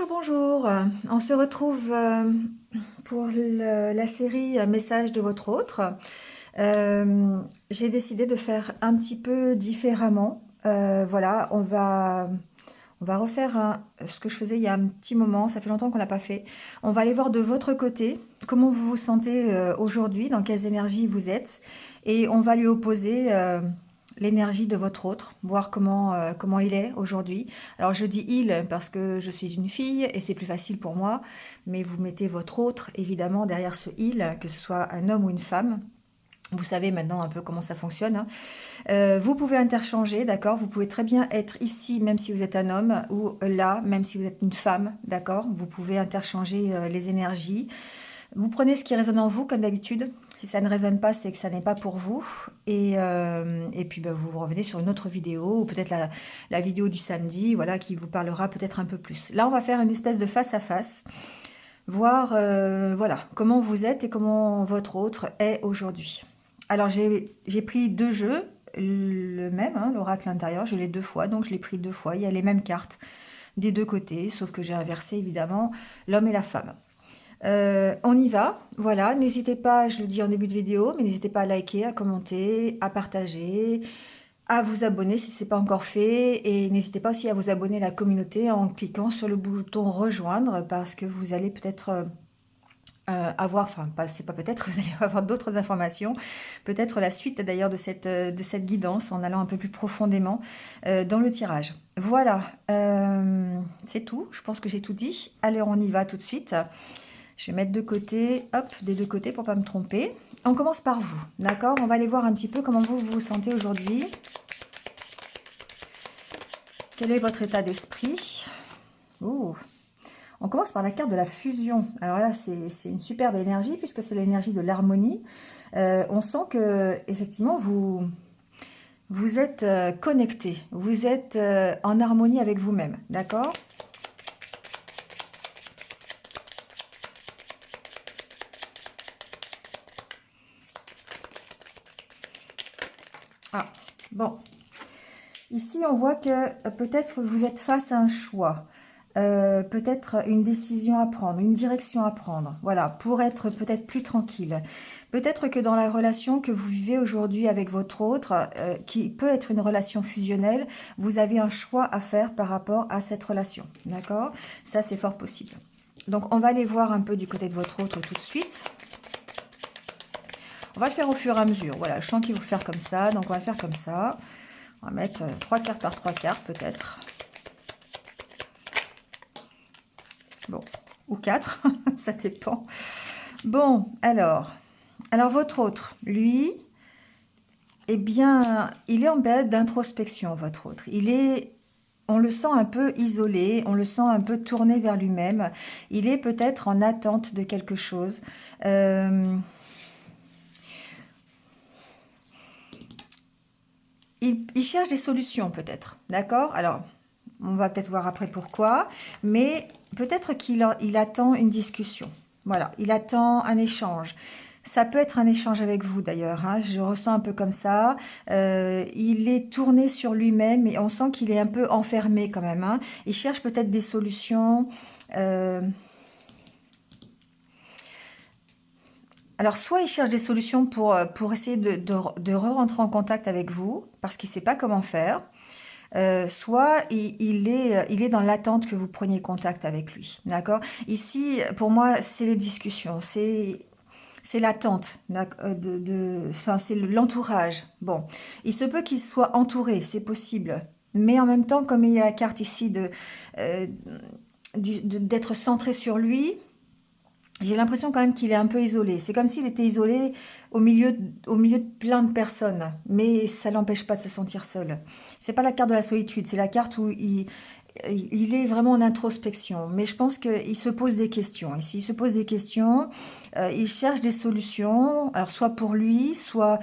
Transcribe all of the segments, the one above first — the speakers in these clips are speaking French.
Bonjour, on se retrouve pour la série Message de votre autre. J'ai décidé de faire un petit peu différemment. Voilà, on va refaire ce que je faisais il y a un petit moment, ça fait longtemps qu'on l'a pas fait. On va aller voir de votre côté comment vous vous sentez aujourd'hui, dans quelles énergies vous êtes, et on va lui opposer l'énergie de votre autre, voir comment il est aujourd'hui. Alors je dis il parce que je suis une fille et c'est plus facile pour moi, mais vous mettez votre autre évidemment derrière ce il, que ce soit un homme ou une femme. Vous savez maintenant un peu comment ça fonctionne, hein. Vous pouvez interchanger, d'accord? Vous pouvez très bien être ici, même si vous êtes un homme, ou là, même si vous êtes une femme, d'accord? Vous pouvez interchanger les énergies. Vous prenez ce qui résonne en vous, comme d'habitude. Si ça ne résonne pas, c'est que ça n'est pas pour vous. Et puis, bah, vous revenez sur une autre vidéo, ou peut-être la vidéo du samedi, voilà, qui vous parlera peut-être un peu plus. Là, on va faire une espèce de face-à-face, voir voilà, comment vous êtes et comment votre autre est aujourd'hui. Alors, j'ai pris deux jeux, le même, hein, l'oracle intérieur, je l'ai deux fois, donc je l'ai pris deux fois. Il y a les mêmes cartes des deux côtés, sauf que j'ai inversé évidemment l'homme et la femme. On y va, voilà, n'hésitez pas, je le dis en début de vidéo, mais n'hésitez pas à liker, à commenter, à partager, à vous abonner si ce n'est pas encore fait, et n'hésitez pas aussi à vous abonner à la communauté en cliquant sur le bouton rejoindre, parce que vous allez peut-être avoir, enfin c'est pas peut-être, vous allez avoir d'autres informations, peut-être la suite d'ailleurs de cette guidance en allant un peu plus profondément dans le tirage. Voilà, c'est tout, je pense que j'ai tout dit. Allez, on y va tout de suite. Je vais mettre de côté, hop, des deux côtés pour pas me tromper. On commence par vous, d'accord? On va aller voir un petit peu comment vous vous sentez aujourd'hui. Quel est votre état d'esprit? Oh. On commence par la carte de la fusion. Alors là, c'est une superbe énergie puisque c'est l'énergie de l'harmonie. On sent que effectivement vous êtes connecté, vous êtes en harmonie avec vous-même, d'accord? Ah, bon. Ici, on voit que peut-être vous êtes face à un choix, peut-être une décision à prendre, une direction à prendre, voilà, pour être peut-être plus tranquille. Peut-être que dans la relation que vous vivez aujourd'hui avec votre autre, qui peut être une relation fusionnelle, vous avez un choix à faire par rapport à cette relation, d'accord? Ça, c'est fort possible. Donc, on va aller voir un peu du côté de votre autre tout de suite. On va le faire au fur et à mesure. Voilà, je sens qu'il faut le faire comme ça, donc on va le faire comme ça. On va mettre 3 cartes par 3 cartes peut-être. Bon, ou 4, ça dépend. Bon, alors votre autre, lui, eh bien, il est en période d'introspection, votre autre. On le sent un peu isolé, on le sent un peu tourné vers lui-même. Il est peut-être en attente de quelque chose. Il cherche des solutions peut-être, d'accord? Alors, on va peut-être voir après pourquoi, mais peut-être il attend une discussion. Voilà, il attend un échange. Ça peut être un échange avec vous d'ailleurs, hein, je ressens un peu comme ça. Il est tourné sur lui-même et on sent qu'il est un peu enfermé quand même, hein. Il cherche peut-être des solutions. Alors, soit il cherche des solutions pour essayer de re-rentrer en contact avec vous, parce qu'il ne sait pas comment faire. Soit il est dans l'attente que vous preniez contact avec lui, d'accord? Ici, pour moi, c'est les discussions, c'est l'attente, enfin, c'est l'entourage. Bon, il se peut qu'il soit entouré, c'est possible. Mais en même temps, comme il y a la carte ici euh, d'être centré sur lui, j'ai l'impression quand même qu'il est un peu isolé. C'est comme s'il était isolé au milieu de plein de personnes, mais ça l'empêche pas de se sentir seul. C'est pas la carte de la solitude, c'est la carte où il est vraiment en introspection. Mais je pense qu'il se pose des questions. Et s'il se pose des questions, il cherche des solutions, alors soit pour lui, soit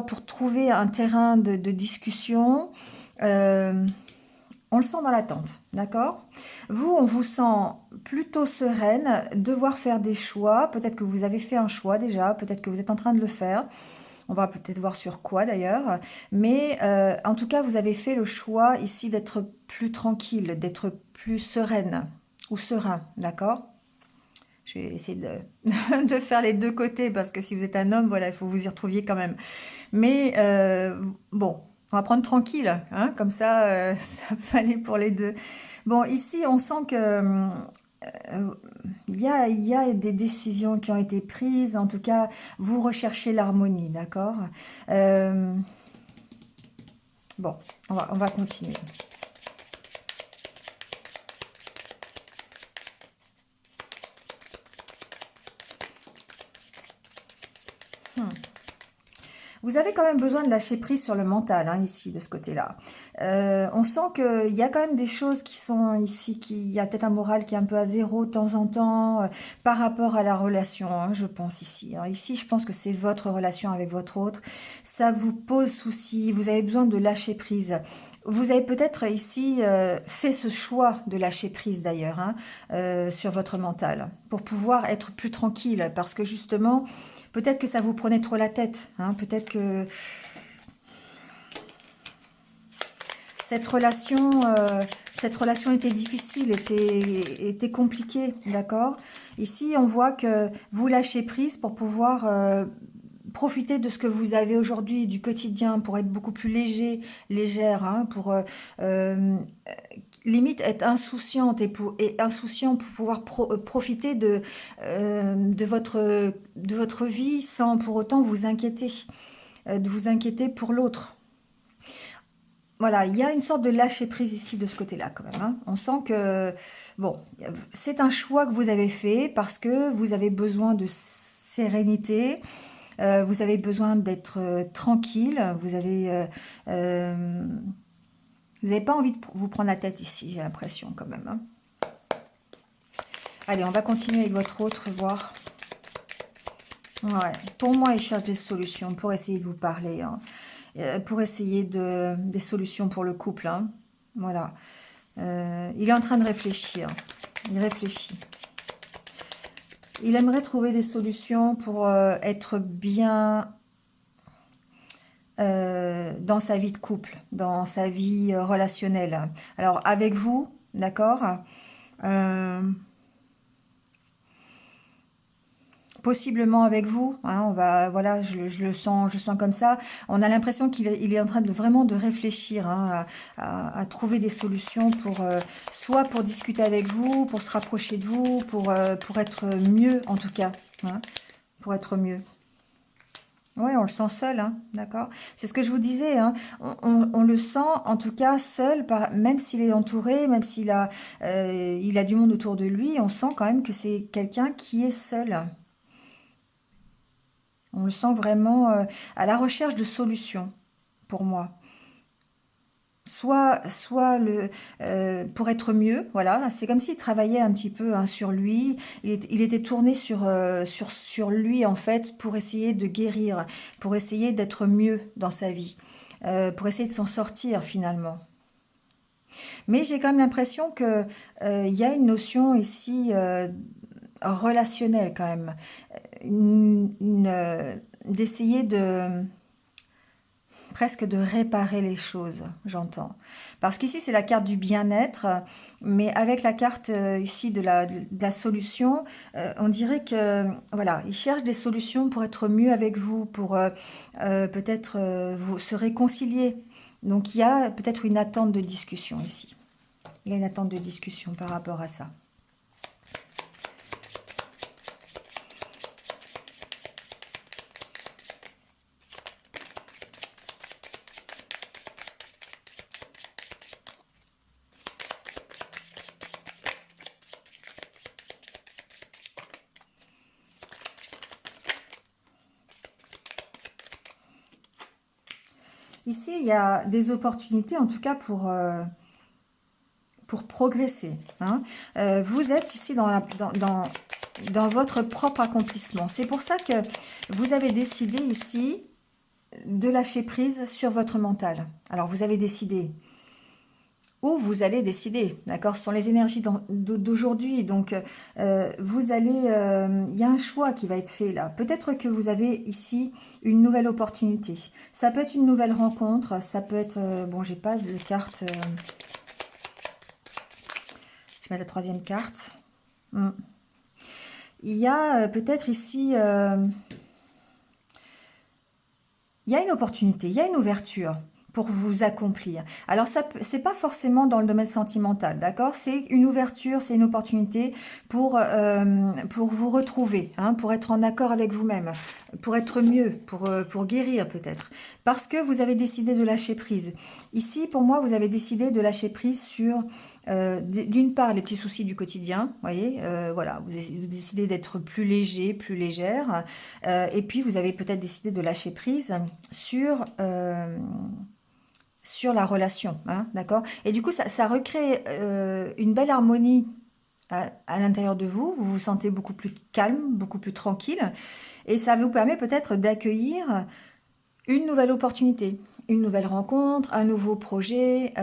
pour trouver un terrain de discussion. Euh, on le sent dans l'attente, d'accord? Vous, on vous sent plutôt sereine, devoir faire des choix. Peut-être que vous avez fait un choix déjà, peut-être que vous êtes en train de le faire. On va peut-être voir sur quoi d'ailleurs. Mais en tout cas, vous avez fait le choix ici d'être plus tranquille, d'être plus sereine. ou serein, d'accord? Je vais essayer de faire les deux côtés parce que si vous êtes un homme, voilà, il faut vous y retrouviez quand même. Mais bon, on va prendre tranquille, hein, comme ça, ça peut aller pour les deux. Bon, ici, on sent que il y a des décisions qui ont été prises. En tout cas, vous recherchez l'harmonie, d'accord? Euh, bon, on va continuer. Hmm. Vous avez quand même besoin de lâcher prise sur le mental, hein, ici, de ce côté-là. On sent qu'il y a quand même des choses qui sont ici, il y a peut-être un moral qui est un peu à zéro de temps en temps, par rapport à la relation, hein, je pense ici. Hein. Ici, je pense que c'est votre relation avec votre autre. Ça vous pose souci, vous avez besoin de lâcher prise. Vous avez peut-être ici fait ce choix de lâcher prise d'ailleurs, hein, sur votre mental, pour pouvoir être plus tranquille, parce que justement, peut-être que ça vous prenait trop la tête, hein, peut-être que cette relation était difficile, était compliquée, d'accord? Ici, on voit que vous lâchez prise pour pouvoir profiter de ce que vous avez aujourd'hui, du quotidien, pour être beaucoup plus léger, légère, hein, pour limite être insouciante et insouciant pour pouvoir profiter de votre vie sans pour autant vous inquiéter, de vous inquiéter pour l'autre. Voilà, il y a une sorte de lâcher prise ici de ce côté-là quand même. Hein. On sent que, bon, c'est un choix que vous avez fait parce que vous avez besoin de sérénité, vous avez besoin d'être tranquille, vous n'avez pas envie de vous prendre la tête ici, j'ai l'impression quand même. Hein. Allez, on va continuer avec votre autre, voir. Ouais, pour moi, il cherche des solutions pour essayer de vous parler, hein. Pour essayer des solutions pour le couple. Hein. Voilà. Il est en train de réfléchir. Il réfléchit. Il aimerait trouver des solutions pour être bien dans sa vie de couple, dans sa vie relationnelle. Alors, avec vous, d'accord, possiblement avec vous, hein, on va, voilà, je le sens comme ça. On a l'impression qu'il est en train de vraiment de réfléchir, hein, à trouver des solutions pour soit pour discuter avec vous, pour se rapprocher de vous, pour être mieux en tout cas, hein, pour être mieux. Ouais, on le sent seul, hein, d'accord. C'est ce que je vous disais, hein. On le sent en tout cas seul, même s'il est entouré, même il a du monde autour de lui, on sent quand même que c'est quelqu'un qui est seul. On le sent vraiment à la recherche de solutions, pour moi. Soit pour être mieux, voilà. C'est comme s'il travaillait un petit peu hein, sur lui. Il était tourné sur lui, en fait, pour essayer de guérir, pour essayer d'être mieux dans sa vie, pour essayer de s'en sortir, finalement. Mais j'ai quand même l'impression que il y a une notion ici relationnelle, quand même. D'essayer de presque de réparer les choses, j'entends. Parce qu'ici, c'est la carte du bien-être, mais avec la carte ici de la solution, on dirait que, voilà, il cherche des solutions pour être mieux avec vous, pour peut-être vous se réconcilier. Donc, il y a peut-être une attente de discussion ici. Il y a une attente de discussion par rapport à ça. Ici, il y a des opportunités, en tout cas pour progresser. Hein. Vous êtes ici dans votre propre accomplissement. C'est pour ça que vous avez décidé ici de lâcher prise sur votre mental. Alors, vous avez décidé, ou vous allez décider, d'accord? Ce sont les énergies d'aujourd'hui, donc vous allez, il y a un choix qui va être fait là. Peut-être que vous avez ici une nouvelle opportunité. Ça peut être une nouvelle rencontre, ça peut être, bon, j'ai pas de carte... vais mettre la troisième carte. Il y a peut-être ici, il y a une opportunité, il y a une ouverture pour vous accomplir. Alors, c'est pas forcément dans le domaine sentimental, d'accord? C'est une ouverture, c'est une opportunité pour vous retrouver, hein, pour être en accord avec vous-même, pour être mieux, pour guérir peut-être. Parce que vous avez décidé de lâcher prise. Ici, pour moi, vous avez décidé de lâcher prise sur, d'une part, les petits soucis du quotidien, voyez, voilà, vous décidez d'être plus léger, plus légère, et puis vous avez peut-être décidé de lâcher prise sur la relation, hein, d'accord? Et du coup, ça recrée une belle harmonie à l'intérieur de vous. Vous vous sentez beaucoup plus calme, beaucoup plus tranquille. Et ça vous permet peut-être d'accueillir une nouvelle opportunité, une nouvelle rencontre, un nouveau projet,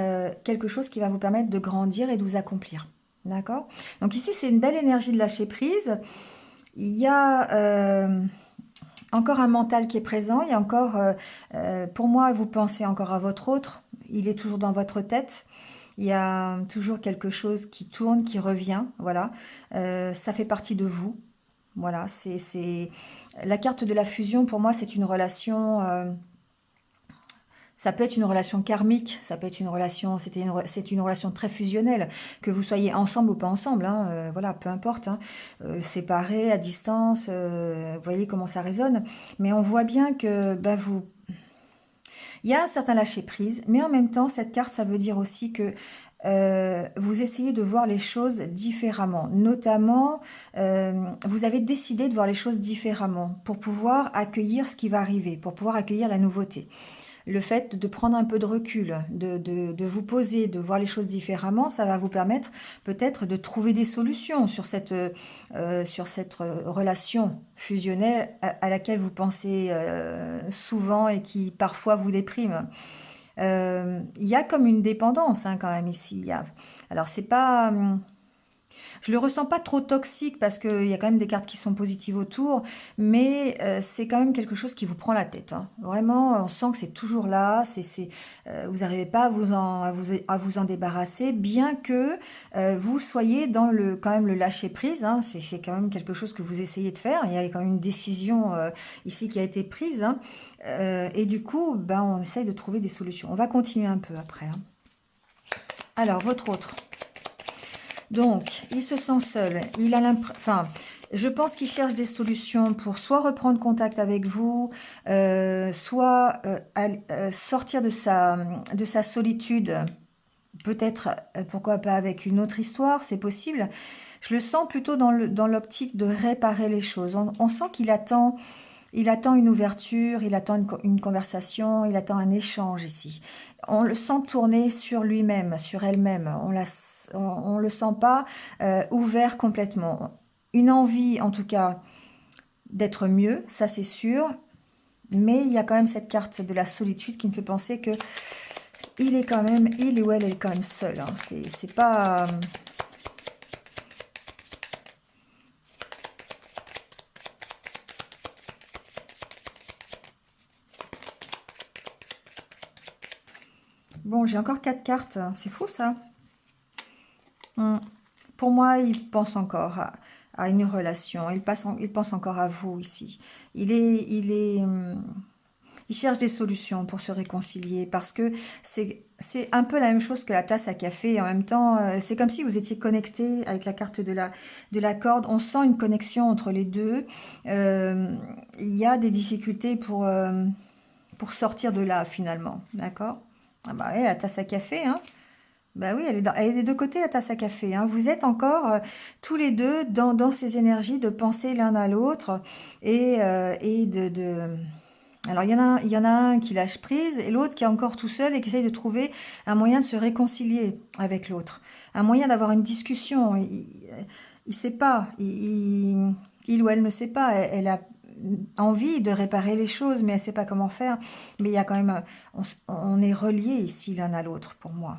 quelque chose qui va vous permettre de grandir et de vous accomplir. D'accord? Donc ici, c'est une belle énergie de lâcher prise. Il y a encore un mental qui est présent. Il y a encore, pour moi, vous pensez encore à votre autre. Il est toujours dans votre tête. Il y a toujours quelque chose qui tourne, qui revient. Voilà. Ça fait partie de vous. Voilà. La carte de la fusion, pour moi, c'est une relation. Ça peut être une relation karmique, ça peut être une relation, c'est une relation très fusionnelle, que vous soyez ensemble ou pas ensemble, hein, voilà, peu importe, hein, séparés, à distance, vous voyez comment ça résonne. Mais on voit bien que bah, il y a un certain lâcher prise, mais en même temps, cette carte, ça veut dire aussi que vous essayez de voir les choses différemment. Notamment, vous avez décidé de voir les choses différemment pour pouvoir accueillir ce qui va arriver, pour pouvoir accueillir la nouveauté. Le fait de prendre un peu de recul, de vous poser, de voir les choses différemment, ça va vous permettre peut-être de trouver des solutions sur cette relation fusionnelle à laquelle vous pensez souvent et qui parfois vous déprime. Il y a comme une dépendance, hein, quand même ici. Alors c'est pas, je le ressens pas trop toxique parce qu'il y a quand même des cartes qui sont positives autour, mais c'est quand même quelque chose qui vous prend la tête, hein. Vraiment, on sent que c'est toujours là, vous n'arrivez pas à vous en débarrasser, bien que vous soyez dans quand même le lâcher prise, hein. C'est quand même quelque chose que vous essayez de faire. Il y a quand même une décision ici qui a été prise, hein. Et du coup, ben, on essaye de trouver des solutions. On va continuer un peu après, hein. Alors, votre autre. Donc, il se sent seul. Il a enfin, je pense qu'il cherche des solutions pour soit reprendre contact avec vous, soit sortir de sa solitude. Peut-être, pourquoi pas avec une autre histoire, c'est possible. Je le sens plutôt dans l'optique de réparer les choses. On sent qu'il attend. Il attend une ouverture, il attend une conversation, il attend un échange ici. On le sent tourner sur lui-même, sur elle-même. On le sent pas ouvert complètement. Une envie, en tout cas, d'être mieux, ça c'est sûr. Mais il y a quand même cette carte de la solitude qui me fait penser que il ou elle est quand même seul, hein. C'est pas... Bon, j'ai encore 4 cartes. C'est fou, ça. Pour moi, il pense encore à une relation. Il pense encore à vous ici. Il cherche des solutions pour se réconcilier parce que c'est un peu la même chose que la tasse à café. Et en même temps, c'est comme si vous étiez connecté avec la carte de la corde. On sent une connexion entre les deux. Il y a des difficultés pour sortir de là, finalement. D'accord? Ah bah ouais, la tasse à café, hein. Bah oui, elle est des deux côtés, la tasse à café, hein. Vous êtes encore tous les deux dans ces énergies de penser l'un à l'autre et Alors, il y en a un qui lâche prise et l'autre qui est encore tout seul et qui essaye de trouver un moyen de se réconcilier avec l'autre. Un moyen d'avoir une discussion. Il sait pas. Il ou elle ne sait pas. Elle a envie de réparer les choses, mais elle sait pas comment faire. Mais il y a quand même... on est reliés ici l'un à l'autre, pour moi.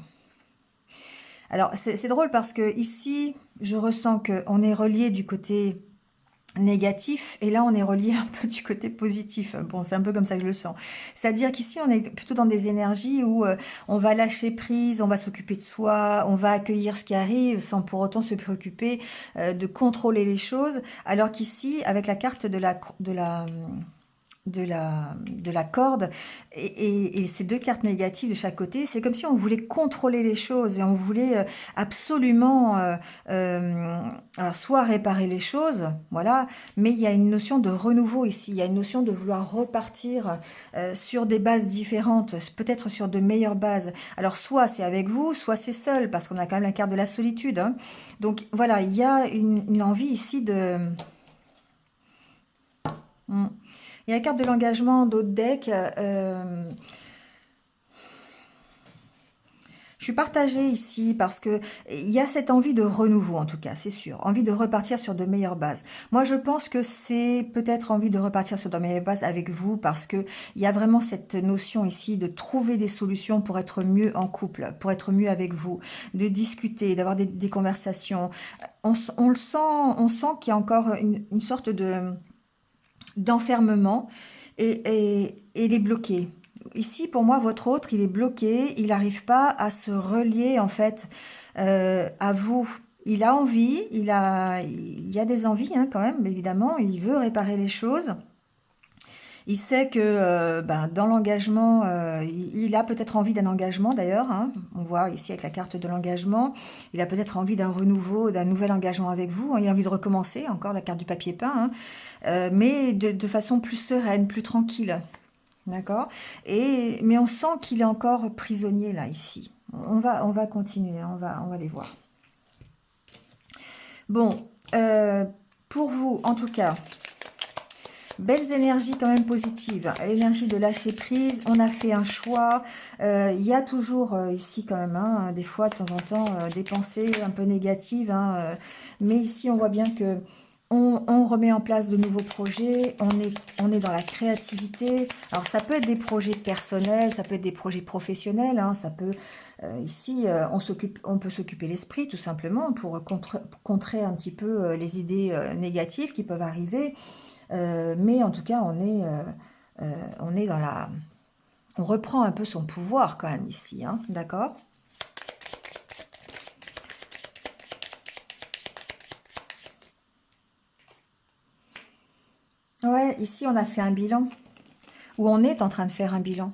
Alors, c'est drôle parce que ici, je ressens qu'on est relié du côté négatif, et là on est relié un peu du côté positif. Bon, c'est un peu comme ça que je le sens. C'est-à-dire qu'ici on est plutôt dans des énergies où on va lâcher prise, on va s'occuper de soi, on va accueillir ce qui arrive sans pour autant se préoccuper de contrôler les choses, alors qu'ici avec la carte de la corde et ces deux cartes négatives de chaque côté, c'est comme si on voulait contrôler les choses et on voulait absolument alors soit réparer les choses, voilà, mais il y a une notion de renouveau ici, il y a une notion de vouloir repartir sur des bases différentes, peut-être sur de meilleures bases. Alors soit c'est avec vous, soit c'est seul, parce qu'on a quand même la carte de la solitude, hein. Donc voilà, il y a une envie ici de... Hmm. Il y a la carte de l'engagement d'autres decks. Je suis partagée ici parce que il y a cette envie de renouveau, en tout cas, c'est sûr. Envie de repartir sur de meilleures bases. Moi, je pense que c'est peut-être envie de repartir sur de meilleures bases avec vous parce que il y a vraiment cette notion ici de trouver des solutions pour être mieux en couple, pour être mieux avec vous, de discuter, d'avoir des conversations. On le sent, on sent qu'il y a encore une sorte de d'enfermement et il est bloqué. Ici, pour moi, votre autre, il est bloqué, il n'arrive pas à se relier en fait à vous. Il a envie, il y a des envies hein, quand même, évidemment, il veut réparer les choses. Il sait que ben, dans l'engagement, il a peut-être envie d'un engagement d'ailleurs, hein. On voit ici avec la carte de l'engagement, il a peut-être envie d'un renouveau, d'un nouvel engagement avec vous, hein. Il a envie de recommencer, encore la carte du papier peint, hein. Mais de façon plus sereine, plus tranquille. D'accord. Mais on sent qu'il est encore prisonnier là, ici. On va continuer, hein. On va les voir. Bon, pour vous, en tout cas, belles énergies quand même positives. L'énergie de lâcher prise. On a fait un choix. Il y a toujours ici quand même, hein, des fois, de temps en temps, des pensées un peu négatives, hein, mais ici, on voit bien que on remet en place de nouveaux projets. On est dans la créativité. Alors, ça peut être des projets personnels, ça peut être des projets professionnels. Hein, ça peut ici, on peut s'occuper l'esprit tout simplement pour contrer un petit peu les idées négatives qui peuvent arriver. Mais en tout cas, on est dans la... On reprend un peu son pouvoir quand même ici, hein, d'accord? Ouais, ici on a fait un bilan, ou on est en train de faire un bilan.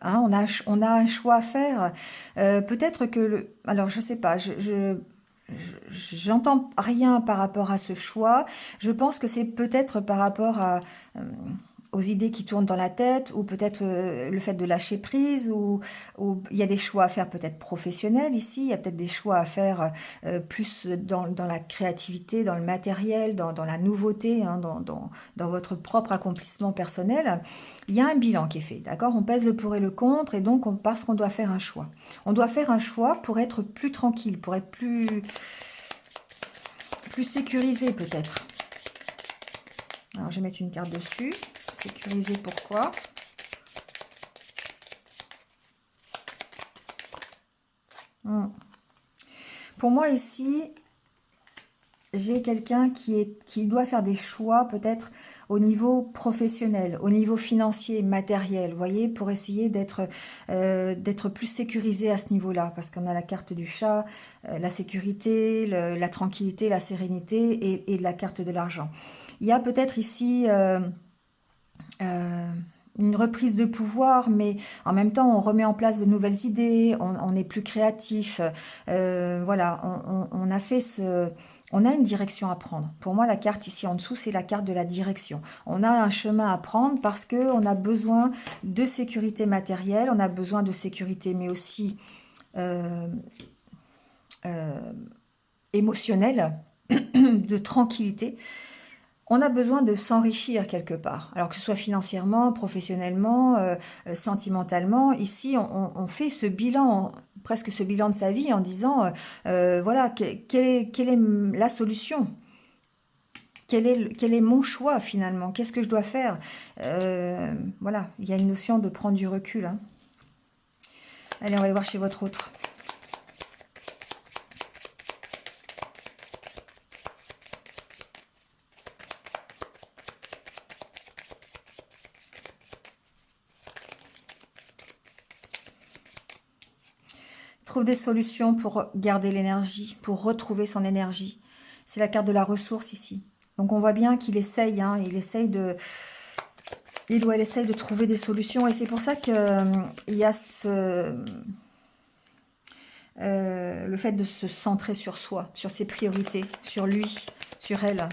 Hein, on a un choix à faire. Peut-être que alors je sais pas, j'entends rien par rapport à ce choix. Je pense que c'est peut-être par rapport euh, aux idées qui tournent dans la tête, ou peut-être le fait de lâcher prise, ou il y a des choix à faire peut-être professionnels ici, il y a peut-être des choix à faire plus dans la créativité, dans le matériel, dans la nouveauté, hein, dans votre propre accomplissement personnel. Il y a un bilan qui est fait, d'accord? On pèse le pour et le contre, et donc parce qu'on doit faire un choix. On doit faire un choix pour être plus tranquille, pour être plus sécurisé peut-être. Alors, je vais mettre une carte dessus. Sécurisé, pourquoi? Hmm. Pour moi, ici, j'ai quelqu'un qui doit faire des choix peut-être au niveau professionnel, au niveau financier, matériel, vous voyez, pour essayer d'être plus sécurisé à ce niveau-là, parce qu'on a la carte du chat, la sécurité, la tranquillité, la sérénité et la carte de l'argent. Il y a peut-être ici euh, une reprise de pouvoir, mais en même temps, on remet en place de nouvelles idées, on est plus créatif. Voilà, on a fait on a une direction à prendre. Pour moi, la carte ici en dessous, c'est la carte de la direction. On a un chemin à prendre parce que on a besoin de sécurité matérielle, on a besoin de sécurité, mais aussi euh, euh, émotionnelle, de tranquillité. On a besoin de s'enrichir quelque part, alors que ce soit financièrement, professionnellement, sentimentalement. Ici, on fait ce bilan, presque ce bilan de sa vie en disant, voilà, quelle est la solution? Quel est mon choix finalement? Qu'est-ce que je dois faire? Voilà, il y a une notion de prendre du recul, hein. Allez, on va aller voir chez votre autre. trouve des solutions pour garder l'énergie, pour retrouver son énergie. C'est la carte de la ressource ici. Donc on voit bien qu'il essaye, hein, il ou elle essaye de trouver des solutions. Et c'est pour ça qu'il y a le fait de se centrer sur soi, sur ses priorités, sur lui, sur elle.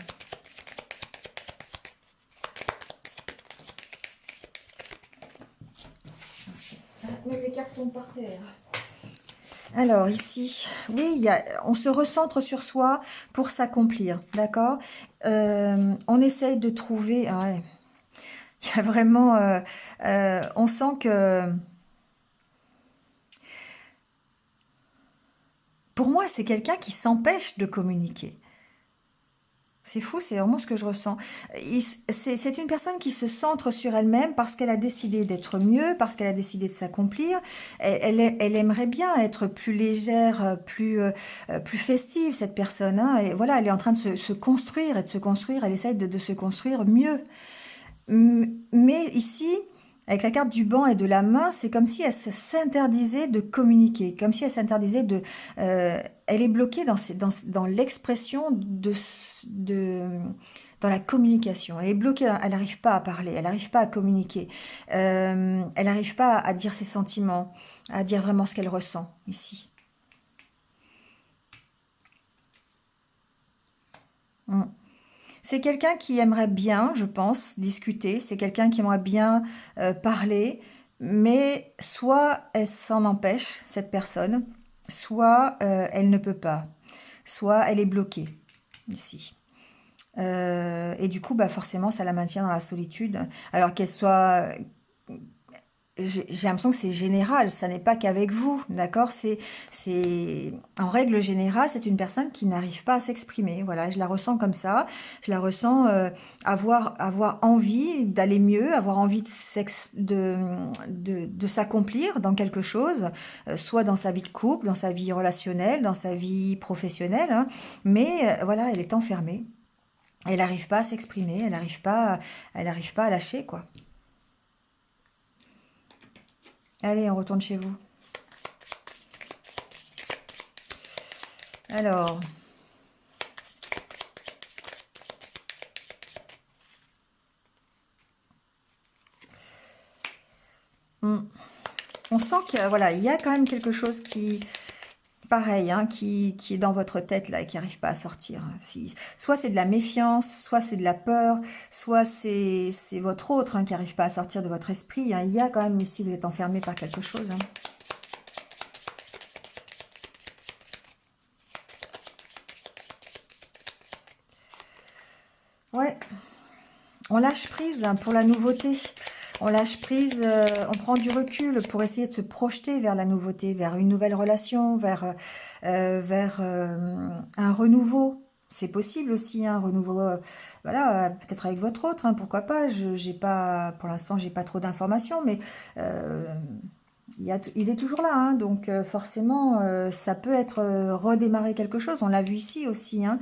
Même les cartes tombent par terre. Alors ici, oui, on se recentre sur soi pour s'accomplir, d'accord. On essaye de trouver... Ah ouais, il y a vraiment... on sent que... Pour moi, c'est quelqu'un qui s'empêche de communiquer. C'est fou, c'est vraiment ce que je ressens. C'est une personne qui se centre sur elle-même parce qu'elle a décidé d'être mieux, parce qu'elle a décidé de s'accomplir. Elle aimerait bien être plus légère, plus festive, cette personne, hein. Et voilà, elle est en train de se construire et de se construire. Elle essaye de se construire mieux. Mais ici, avec la carte du banc et de la main, c'est comme si elle s'interdisait de communiquer, comme si elle s'interdisait de... elle est bloquée dans l'expression dans la communication. Elle est bloquée, elle n'arrive pas à parler, elle n'arrive pas à communiquer, elle n'arrive pas à dire ses sentiments, à dire vraiment ce qu'elle ressent ici. C'est quelqu'un qui aimerait bien, je pense, discuter. C'est quelqu'un qui aimerait bien parler, mais soit elle s'en empêche, cette personne, soit elle ne peut pas, soit elle est bloquée ici. Et du coup, bah forcément, ça la maintient dans la solitude. Alors qu'elle soit... J'ai l'impression que c'est général, ça n'est pas qu'avec vous, d'accord? En règle générale, c'est une personne qui n'arrive pas à s'exprimer. Voilà, je la ressens comme ça. Je la ressens avoir envie d'aller mieux, avoir envie de s'accomplir dans quelque chose, soit dans sa vie de couple, dans sa vie relationnelle, dans sa vie professionnelle, hein. Mais voilà, elle est enfermée. Elle n'arrive pas à s'exprimer, elle n'arrive pas à lâcher, quoi. Allez, on retourne chez vous. Alors, on sent que voilà, il y a quand même quelque chose qui, pareil, hein, qui est dans votre tête là et qui n'arrive pas à sortir. Soit c'est de la méfiance, soit c'est de la peur, soit c'est votre autre, hein, qui n'arrive pas à sortir de votre esprit, hein. Il y a quand même ici, vous êtes enfermé par quelque chose, hein. Ouais, on lâche prise, hein, pour la nouveauté. On lâche prise, on prend du recul pour essayer de se projeter vers la nouveauté, vers une nouvelle relation, vers un renouveau. C'est possible aussi, un renouveau, voilà, peut-être avec votre autre, hein, pourquoi pas. J'ai pas, pour l'instant, j'ai pas trop d'informations, mais euh, il est toujours là, hein, donc forcément, ça peut être redémarrer quelque chose. On l'a vu ici aussi, hein.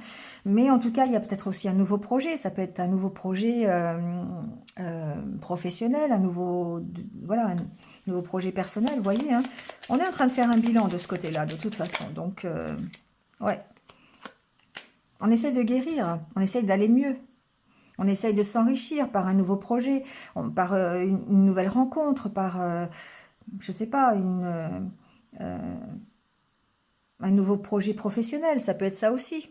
Mais en tout cas, il y a peut-être aussi un nouveau projet. Ça peut être un nouveau projet professionnel, voilà, un nouveau projet personnel, vous voyez, hein. On est en train de faire un bilan de ce côté-là, de toute façon. Donc, ouais, on essaie de guérir, on essaie d'aller mieux. On essaye de s'enrichir par un nouveau projet, par une nouvelle rencontre, par... je sais pas, un nouveau projet professionnel, ça peut être ça aussi.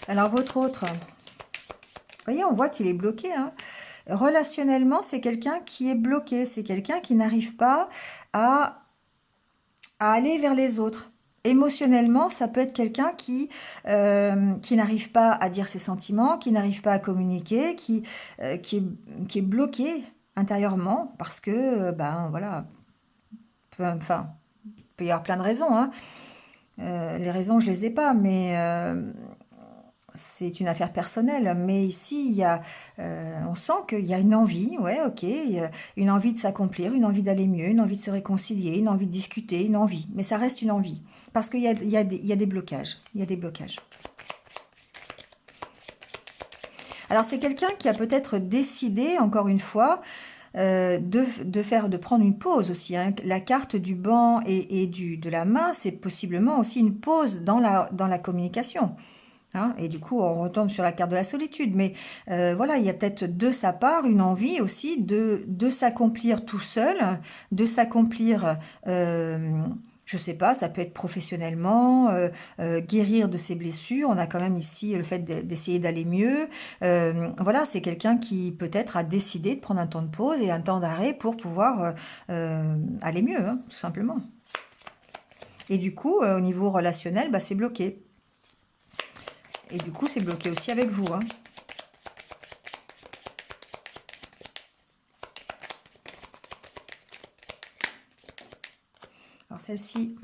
Alors votre autre, vous voyez, on voit qu'il est bloqué, hein. Relationnellement, c'est quelqu'un qui est bloqué, c'est quelqu'un qui n'arrive pas à aller vers les autres. Émotionnellement, ça peut être quelqu'un qui n'arrive pas à dire ses sentiments, qui n'arrive pas à communiquer, qui est bloqué intérieurement parce que, ben voilà, enfin, il peut y avoir plein de raisons, hein. Les raisons, je les ai pas, mais c'est une affaire personnelle. Mais ici, on sent qu'il y a une envie, ouais, ok, une envie de s'accomplir, une envie d'aller mieux, une envie de se réconcilier, une envie de discuter, une envie. Mais ça reste une envie. Parce qu'il y a des blocages. Il y a des blocages. Alors, c'est quelqu'un qui a peut-être décidé, encore une fois, de prendre une pause aussi, hein. La carte du banc et de la main, c'est possiblement aussi une pause dans la communication. Hein, et du coup, on retombe sur la carte de la solitude. Mais voilà, il y a peut-être de sa part une envie aussi de s'accomplir tout seul, de s'accomplir, je sais pas, ça peut être professionnellement, guérir de ses blessures. On a quand même ici le fait d'essayer d'aller mieux. Voilà, c'est quelqu'un qui peut-être a décidé de prendre un temps de pause et un temps d'arrêt pour pouvoir aller mieux, hein, tout simplement. Et du coup, au niveau relationnel, bah, c'est bloqué. Et du coup, c'est bloqué aussi avec vous, hein. Alors celle-ci,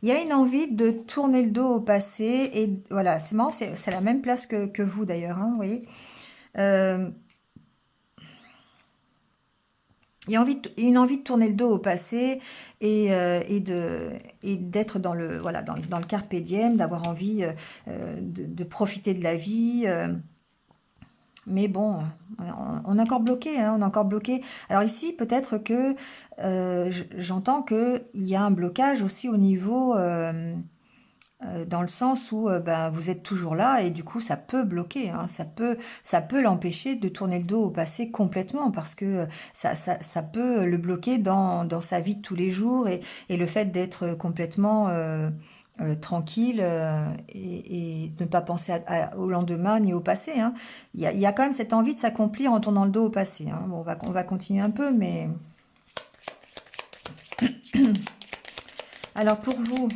il y a une envie de tourner le dos au passé. Et voilà, c'est marrant, c'est la même place que vous d'ailleurs, hein, vous voyez. Euh, il y a une envie de tourner le dos au passé et d'être dans le, voilà, dans le carpe diem, d'avoir envie de profiter de la vie. Mais bon, on est encore bloqué, hein, on est encore bloqué. Alors ici, peut-être que j'entends qu'il y a un blocage aussi au niveau, dans le sens où ben, vous êtes toujours là et du coup, ça peut bloquer, hein, ça peut l'empêcher de tourner le dos au passé complètement parce que ça peut le bloquer dans sa vie de tous les jours et le fait d'être complètement tranquille et de ne pas penser au lendemain ni au passé, hein. Il y a quand même cette envie de s'accomplir en tournant le dos au passé, hein. Bon, on va continuer un peu, mais... Alors pour vous,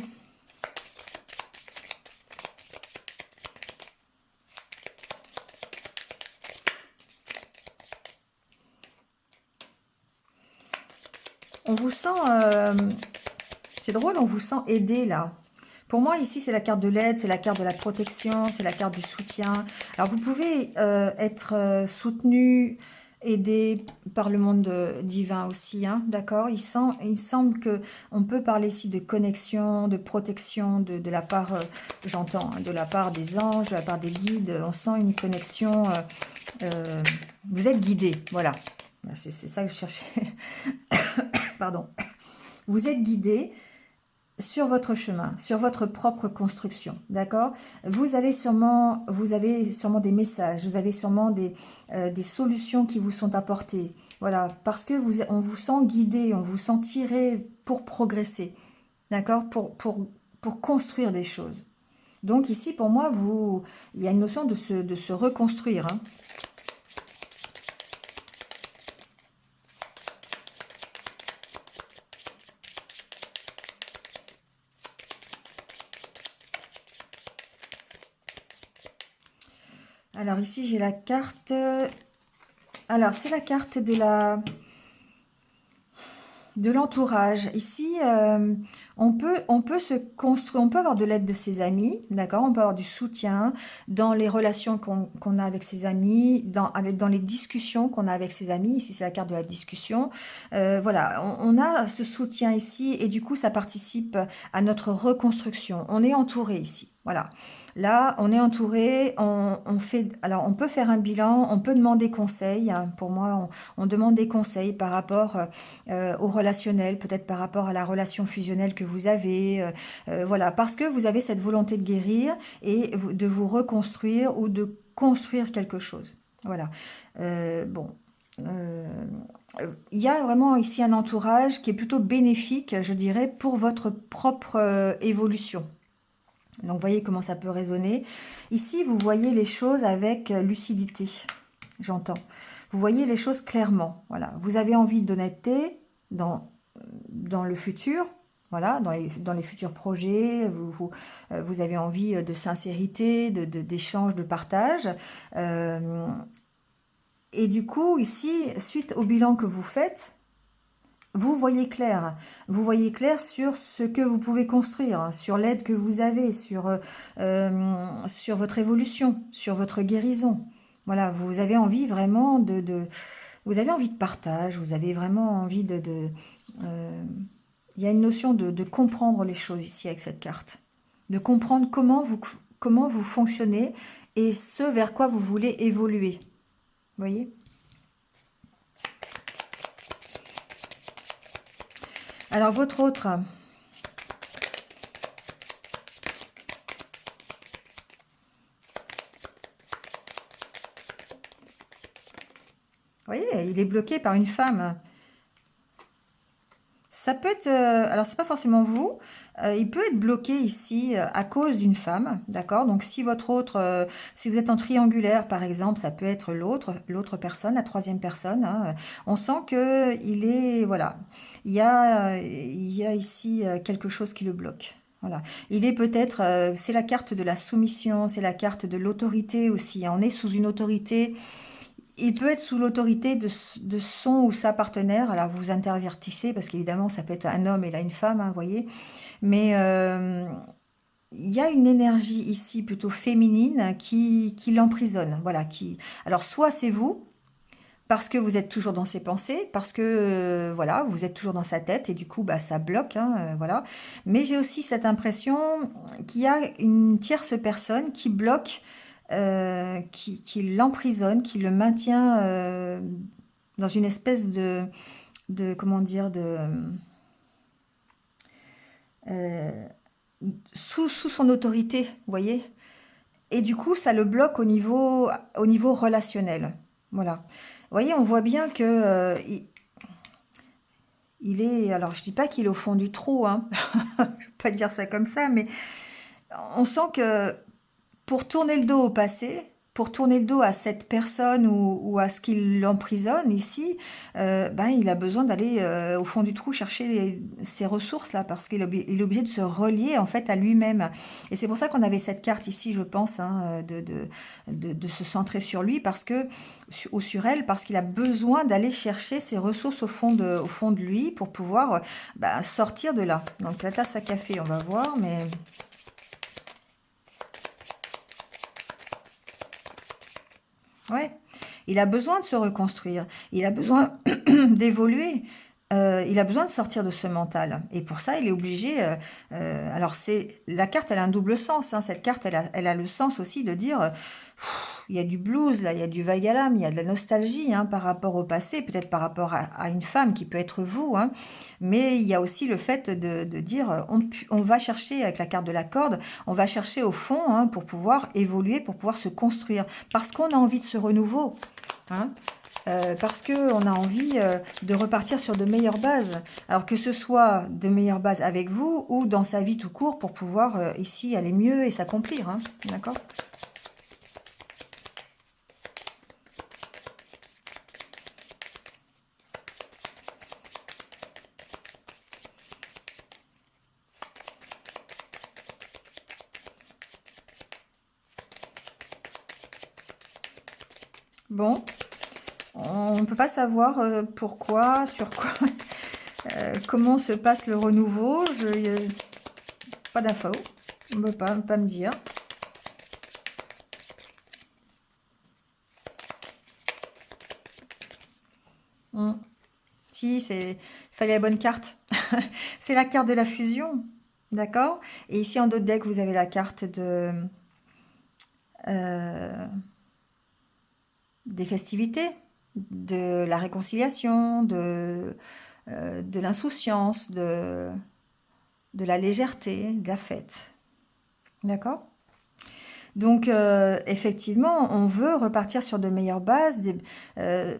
on vous sent... c'est drôle, on vous sent aidé là. Pour moi, ici, c'est la carte de l'aide, c'est la carte de la protection, c'est la carte du soutien. Alors, vous pouvez être soutenu, aidé par le monde divin aussi, hein, d'accord? Il me semble que on peut parler ici de connexion, de protection, de la part, j'entends, hein, de la part des anges, de la part des guides. On sent une connexion. Euh, vous êtes guidé, voilà. C'est ça que je cherchais. Pardon. Vous êtes guidé sur votre chemin, sur votre propre construction, d'accord? Vous avez sûrement des messages, vous avez sûrement des solutions qui vous sont apportées, voilà, parce que on vous sent guidé, on vous sent tiré pour progresser, d'accord? Pour construire des choses. Donc ici, pour moi, il y a une notion de se reconstruire, hein. Alors ici, j'ai la carte... Alors, c'est la carte de l'entourage. Ici, on peut se construire, on peut avoir de l'aide de ses amis, d'accord? On peut avoir du soutien dans les relations qu'on a avec ses amis, dans les discussions qu'on a avec ses amis. Ici, c'est la carte de la discussion. Voilà, on a ce soutien ici et du coup, ça participe à notre reconstruction. On est entouré ici, voilà. Là, on est entouré, alors on peut faire un bilan, on peut demander conseil, hein. Pour moi, on demande des conseils par rapport au relationnel, peut-être par rapport à la relation fusionnelle que vous avez, voilà, parce que vous avez cette volonté de guérir et de vous reconstruire ou de construire quelque chose. Voilà. Bon. Euh, il y a vraiment ici un entourage qui est plutôt bénéfique, je dirais, pour votre propre évolution. Donc, vous voyez comment ça peut résonner. Ici, vous voyez les choses avec lucidité, j'entends. Vous voyez les choses clairement. Voilà. Vous avez envie d'honnêteté dans le futur, voilà, dans les futurs projets. Vous avez envie de sincérité, d'échange, de partage. Et du coup, ici, suite au bilan que vous faites, vous voyez clair. Vous voyez clair sur ce que vous pouvez construire, hein, sur l'aide que vous avez, sur votre évolution, sur votre guérison. Voilà, vous avez envie vraiment vous avez envie de partage, vous avez vraiment envie euh, il y a une notion de comprendre les choses ici avec cette carte. De comprendre comment vous fonctionnez et ce vers quoi vous voulez évoluer. Vous voyez? Alors, votre autre, vous voyez, il est bloqué par une femme. Ça peut être, alors c'est pas forcément vous, il peut être bloqué ici à cause d'une femme, d'accord? Donc si votre autre, si vous êtes en triangulaire par exemple, ça peut être l'autre personne, la troisième personne, hein. On sent que il est, voilà, il y a ici quelque chose qui le bloque. Voilà. Il est peut-être, c'est la carte de la soumission, c'est la carte de l'autorité aussi, hein. On est sous une autorité, il peut être sous l'autorité de son ou sa partenaire. Alors vous intervertissez parce qu'évidemment ça peut être un homme et là une femme, hein, vous voyez. Mais il y a une énergie ici plutôt féminine qui l'emprisonne. Voilà, qui. Alors soit c'est vous parce que vous êtes toujours dans ses pensées, parce que voilà, vous êtes toujours dans sa tête et du coup bah ça bloque, hein, voilà. Mais j'ai aussi cette impression qu'il y a une tierce personne qui bloque, qui l'emprisonne, qui le maintient dans une espèce de comment dire, euh, sous son autorité, vous voyez. Et du coup, ça le bloque au niveau relationnel. Voilà. Vous voyez, on voit bien que il est. Alors, je dis pas qu'il est au fond du trou, hein. Je ne vais pas dire ça comme ça, mais on sent que pour tourner le dos au passé, pour tourner le dos à cette personne ou à ce qui l'emprisonne ici, ben, il a besoin d'aller au fond du trou chercher ses ressources là, parce il est obligé de se relier en fait à lui-même. Et c'est pour ça qu'on avait cette carte ici, je pense, hein, de se centrer sur lui, parce que, ou sur elle, parce qu'il a besoin d'aller chercher ses ressources au fond de lui pour pouvoir ben, sortir de là. Donc la tasse à café, on va voir, mais... Ouais, il a besoin de se reconstruire, il a besoin d'évoluer, il a besoin de sortir de ce mental. Et pour ça, il est obligé. Alors, c'est la carte, elle a un double sens, hein. Cette carte, elle a le sens aussi de dire, il y a du blues là, il y a du vague à l'âme, il y a de la nostalgie, hein, par rapport au passé, peut-être par rapport à une femme qui peut être vous, hein. Mais il y a aussi le fait de dire, on va chercher avec la carte de la corde, on va chercher au fond, hein, pour pouvoir évoluer, pour pouvoir se construire, parce qu'on a envie de ce renouveau, hein. Parce qu'on a envie de repartir sur de meilleures bases. Alors que ce soit de meilleures bases avec vous ou dans sa vie tout court pour pouvoir ici aller mieux et s'accomplir, hein. D'accord? Bon, on ne peut pas savoir pourquoi, sur quoi, comment se passe le renouveau. Pas d'infos. On ne peut pas me dire. Hmm. Si, il fallait la bonne carte. C'est la carte de la fusion. D'accord? Et ici en dos de deck, vous avez la carte euh, des festivités, de la réconciliation, de l'insouciance, de la légèreté, de la fête. D'accord? Donc, effectivement, on veut repartir sur de meilleures bases,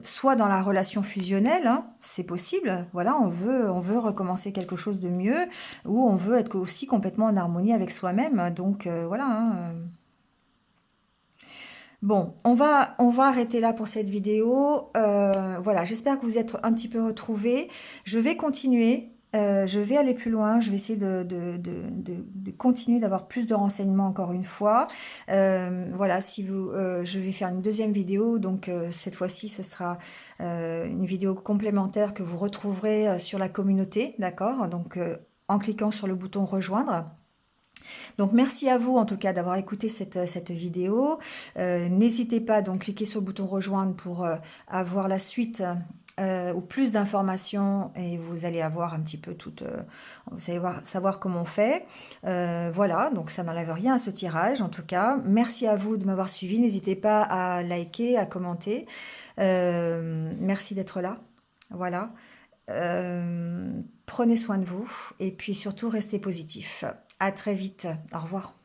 soit dans la relation fusionnelle, hein, c'est possible. Voilà, on veut recommencer quelque chose de mieux, ou on veut être aussi complètement en harmonie avec soi-même. Donc, voilà, hein. Bon, on va arrêter là pour cette vidéo. Voilà, j'espère que vous êtes un petit peu retrouvés. Je vais continuer, je vais aller plus loin, je vais essayer de continuer d'avoir plus de renseignements encore une fois. Voilà, si vous, je vais faire une deuxième vidéo, donc cette fois-ci, ce sera une vidéo complémentaire que vous retrouverez sur la communauté, d'accord? Donc, en cliquant sur le bouton rejoindre. Donc merci à vous en tout cas d'avoir écouté cette vidéo. N'hésitez pas donc cliquer sur le bouton rejoindre pour avoir la suite ou plus d'informations et vous allez avoir un petit peu tout, vous allez savoir comment on fait. Voilà, donc ça n'enlève rien à ce tirage en tout cas. Merci à vous de m'avoir suivi. N'hésitez pas à liker, à commenter. Merci d'être là. Voilà. Prenez soin de vous et puis surtout restez positif. À très vite. Au revoir.